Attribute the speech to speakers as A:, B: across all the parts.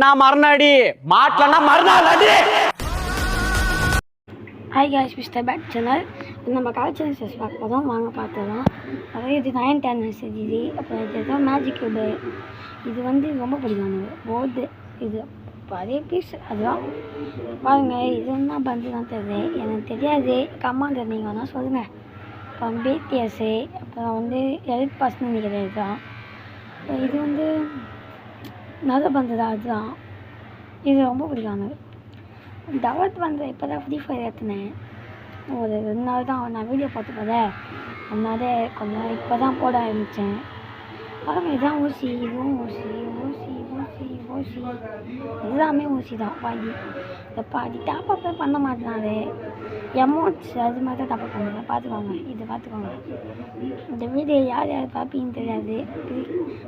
A: நான் மறுநாடி மாட்டலன்னா மறுநாள் அடி.
B: ஹாய் guys, மிஸ்டர் பேக் சேனல். நம்ம கல்ச்சரல் செஸ் பார்க்க போதும் வாங்க பார்த்துலாம். அதாவது இது 9th anniversary இது. அப்புறம் இது மேஜிக் கியூபு. இது வந்து ரொம்ப பிடிக்கானது போர்டு. இது அதே பீஸ் அதுதான் பாருங்கள். இது என்ன பண்ணுறதுதான் தெரியுது, எனக்கு தெரியாது. கமாண்டர் நீங்கள் வேணால் சொல்லுங்கள். அப்புறம் பிடிஎஸ்ஸு, அப்புறம் வந்து எலிட் பாஸ்ன்னு நினைக்கிறது தான். இது வந்து நல்ல பண்ணுறது அதுதான். இது ரொம்ப பிடிக்கானது. டவர்ட் வந்து இப்போ தான் ஃப்ரீ ஃபயர் ஏற்றினேன். ஒரு 2 நாள் தான் நான் வீடியோ பார்த்து போதேன். அதனால கொஞ்சம் இப்போ தான் போட ஆரம்பித்தேன். பாருங்கள், இதுதான் ஊசி, இதுவும் ஊசி ஊசி ஊசி ஊசி எல்லாமே ஊசி தான். பாதி டாப்அப்பே பண்ண மாட்டேனாரு. எமௌண்ட்ஸ் அது மாதிரி தான் டாப்அப் பண்ணுங்க. பார்த்துக்கோங்க, இது பார்த்துக்கோங்க. இந்த வீடியோ யார் யார் பார்ப்பீங்கன்னு தெரியாது.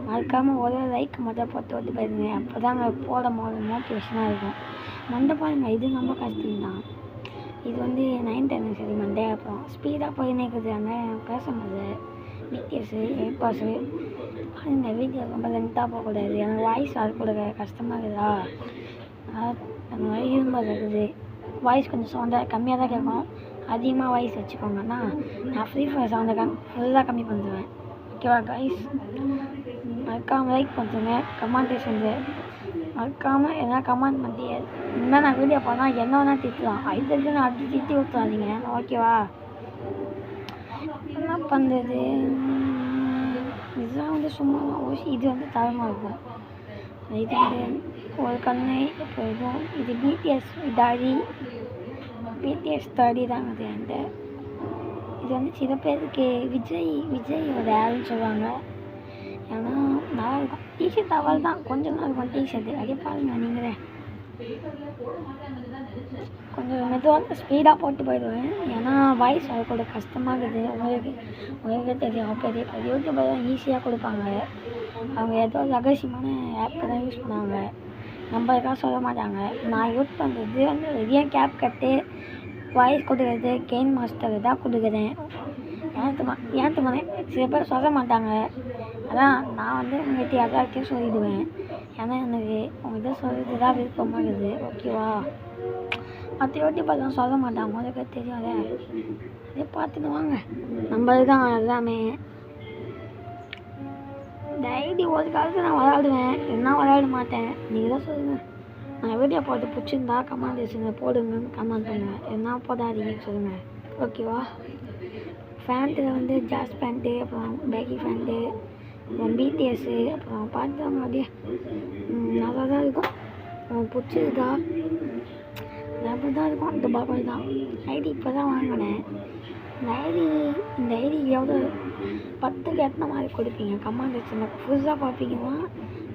B: மறக்காமல் ஒரு லைக் மட்டும் போட்டு ஓட்டு போயிருங்க. அப்போ தாங்க போட மோட்டிவேஷனாக இருக்கும். மண்டை பாருங்க, இது ரொம்ப கஷ்டம் தான். இது வந்து 9th anniversary மண்டே. அப்புறம் ஸ்பீடாக போயின்னு இருக்குது. அங்கே பேசும்போது பிடிஎஸ்ஸு ஏப்பாஸு இந்த வீடியோ ரொம்ப லென்த்தாக போகக்கூடாது. எனக்கு வாய்ஸ் வரக்கூட கஷ்டமாக இருக்குதா, அந்த மாதிரி இரும்பது இருக்குது. வாய்ஸ் கொஞ்சம் சவுண்டாக கம்மியாக தான் கேட்கும். அதிகமாக வாய்ஸ் வச்சுக்கோங்கன்னா நான் ஃப்ரீ ஃபயர் சவுண்டை ஃபுல்லாக கம்மி பண்ணுவேன். ஓகேவா கைஸ்? மறக்காமல் லைக் பண்ணுங்க, கமெண்ட் செஞ்சு மறக்காமல் எதனா கமெண்ட் பண்ணி இன்னும் நான் வீடியோ பண்ணால் என்ன வேணால் திட்டலாம். இதுக்கு நான் அப்படி திட்டி ஊற்றுவாதீங்க, ஓகேவா? என்ன பண்ணுறது, இதெல்லாம் வந்து சும்மா ஊசி. இது வந்து தரமாக இருக்கும். இது வந்து ஒரு கண்ணு. இப்போ இதுவும் இது பிடிஎஸ் டாடி, பிடிஎஸ் டாடி தான் அது. என்கிட்ட இது வந்து சில பேருக்கு விஜயோட ஆள்னு சொல்லுவாங்க. ஏன்னா நல்லா இருக்கும். டிஷர்ட் அவள் தான் கொஞ்சம் நாள் இருக்கும் டிஷர்ட்டு. அப்படியே பாருங்க நீங்களே. கொஞ்சம் மெதுவாக ஸ்பீடாக போட்டு போயிடுவேன். ஏன்னா வாய்ஸ் வரக்கூட கஷ்டமாக இருக்குது. உங்களுக்கு தெரியும், பெரிய பெரிய யூடியூபர் தான் ஈஸியாக கொடுப்பாங்க. அவங்க ஏதோ ரகசியமான ஆப் தான் யூஸ் பண்ணுவாங்க, நம்மளுக்காக சொல்ல மாட்டாங்க. நான் யூஸ் பண்ணுறது வந்து வெளியே கேப் கட்டு வாய்ஸ் கொடுக்குறது கெயின் மாஸ்டர் தான் கொடுக்குறேன். ஏற்றுமானே சில பேர் சொல்ல மாட்டாங்க. அதான் நான் வந்து உங்கள்கிட்ட எல்லாத்தையும் சொல்லிவிடுவேன். ஏன்னா எனக்கு உங்கள்கிட்ட சொல்கிறது தான் விருப்பமாக இருக்குது, ஓகேவா? மற்ற யூடியூபர்லாம் சொல்ல மாட்டாங்க, உங்களுக்கு தெரியாத. அதே பார்த்துன்னு வாங்க. நம்மளுக்கு தான் எல்லாமே. டைரி ஒரு காலத்தில் நான் விளையாடுவேன், என்ன விளையாட மாட்டேன். நீங்கள் தான் சொல்லுங்கள். நான் வீடியோ போட்டு பிடிச்சிருந்தா கமெண்ட் போடுங்கன்னு கமெண்ட் பண்ணுவேன். என்ன போடாதீங்கன்னு சொல்லுங்கள், ஓகேவா? ஃபேண்ட்டில் வந்து ஜாஸ் பேண்ட்டு, அப்புறம் பேக்கி ஃபேண்ட்டு, அப்புறம் பிடிஎஸ்ஸு, அப்புறம் பார்த்துவாங்க. அப்படியே நல்லா தான் இருக்கும். பிடிச்சிருக்கா அப்படி தான் இருக்கும். இந்த பாபாய் தான் ஐடி இப்போ தான் வாங்கினேன். இந்த ஐடி எவ்வளோ 10க்கு எத்தனை மார்க் கொடுப்பீங்க? கமெண்ட் செக்ஷனில் ஃபுல்லாக பார்ப்பீங்கன்னா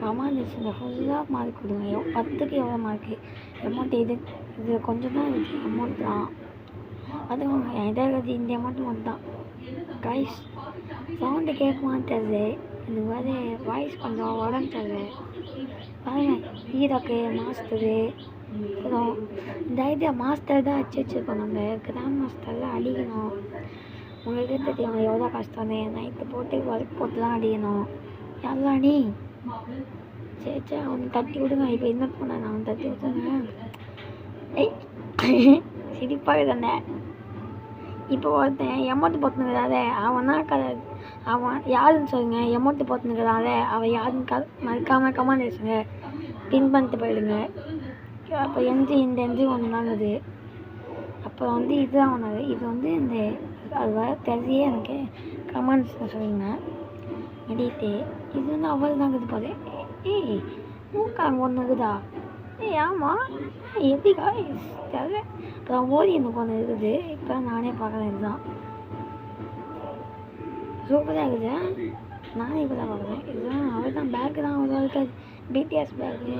B: கமெண்ட் செக்ஷனில் ஃபுல்லாக மார்க் கொடுங்க. 10க்கு எவ்வளோ மார்க்கு? அமௌண்ட் இது கொஞ்சம் தான் இருக்குது அமௌண்ட் தான். அதுவும் என்கிட்ட இருக்கிறது இந்த அமௌண்ட் மட்டும் தான். கைஸ் சவுண்டு கேட்குமான்னு தெரியுது. எனக்கு வேறு வாய்ஸ் கொஞ்சம் உடம்பு தெரியுது. பாருங்க, ஹீரோக்கு மாஸ்டரு. அப்புறம் இந்த ஐடியா மாஸ்டர் தான் வச்சுருக்கோம். நம்ம கிராண்ட் மாஸ்டரில் அடிக்கணும். உங்களுக்கே தெரியும் எவ்வளோ கஷ்டம்னு. நைட்டு போட்டு ஒர்க் போட்டுலாம் அடிக்கணும். எல்லாம் அடி. சரி அவனுக்கு தட்டி விடுங்க. இப்போ என்ன பண்ண நான் தட்டி விட்டுங்க. சிரிப்பாக தானே. இப்போ ஒருத்தன் எமௌண்ட்டு போட்டுனுக்கிறாதே அவன் தான் அவன் யாருன்னு சொல்லுங்கள். எமௌண்ட்டு போட்டுனுக்கிறாதே அவன் யாருன்னு மறக்காமல் கமெண்ட் பின் பண்ணிட்டு போயிடுங்க. அப்போ இந்த ஒன்று தாங்குது. அப்புறம் வந்து இதுதான் ஒன்று. இது வந்து இந்த அது வர தெரியே எனக்கு கமெண்ட்ஸில் சொல்லுங்க. எடிட்டு இது வந்து அவ்வளோ தாங்குது போது. மூக்காங்க ஒன்று இருக்குதா? ஆமாம், எப்படி தெரியல. அப்புறம் ஓடி எனக்கு ஒன்று இருக்குது. இப்போ நானே பார்க்குறேன். இதுதான் சூப்பராக இருக்குது. நானே இப்போ தான் பார்க்குறேன். இதுதான் அவள் தான் பேக்கு தான் அவ்வளோ இருக்காது. பிடிஎஸ் பேக்கு,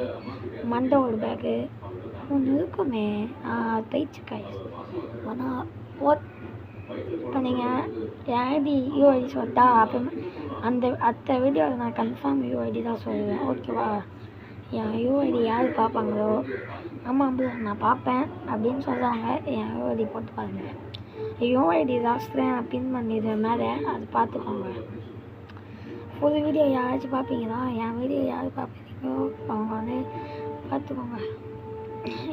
B: மண்டோட பேக்கு ஒன்று இருக்குமே. போயிடுச்சு காய்ஸ். ஆனால் இப்போ நீங்கள் என் ஐடி யூஐடி சொல்லிட்டா அப்புறமா அடுத்த வீடியோவில் நான் கன்ஃபார்ம் யூஐடி தான் சொல்லுவேன், ஓகேவா? என் யூஐடி யார் பார்ப்பாங்களோ, ஆமாம் நான் பார்ப்பேன் அப்படின்னு சொல்லுவாங்க, என் யூஐடி போட்டு பாருங்கள். யூஐடி லாஸ்ட்டில் நான் பின் பண்ணிடுவேன் மேலே, அது பார்த்துக்கோங்க. ஃபுல் வீடியோ யாராச்சும் பார்ப்பீங்களா? என் வீடியோ யார் பார்ப்பீங்களோ அவங்க வந்து பார்த்துக்கோங்க.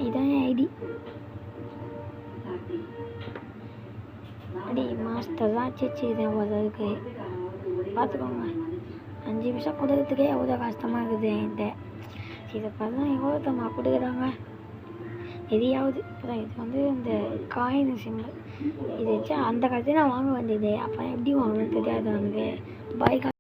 B: இதான் என் ஐடி. அடி மாஸ்டர் தான் வச்சுக்கிறேன் உதவுக்கு. பார்த்துக்கோங்க. 5 நிமிஷம் கொடுக்கறதுக்கே எவ்வளோ கஷ்டமாக இருக்குது என்கிட்ட. இதை பார்த்தா எவ்வளோ தம்மா கொடுக்குறாங்க. எதையாவது இப்போ இது வந்து இந்த காயின் சிம்பிள் இது வச்சு அந்த காலத்தையும் நான் வாங்க வேண்டியது. அப்போ எப்படி வாங்கணும்னு தெரியாது எனக்கு. பாய்.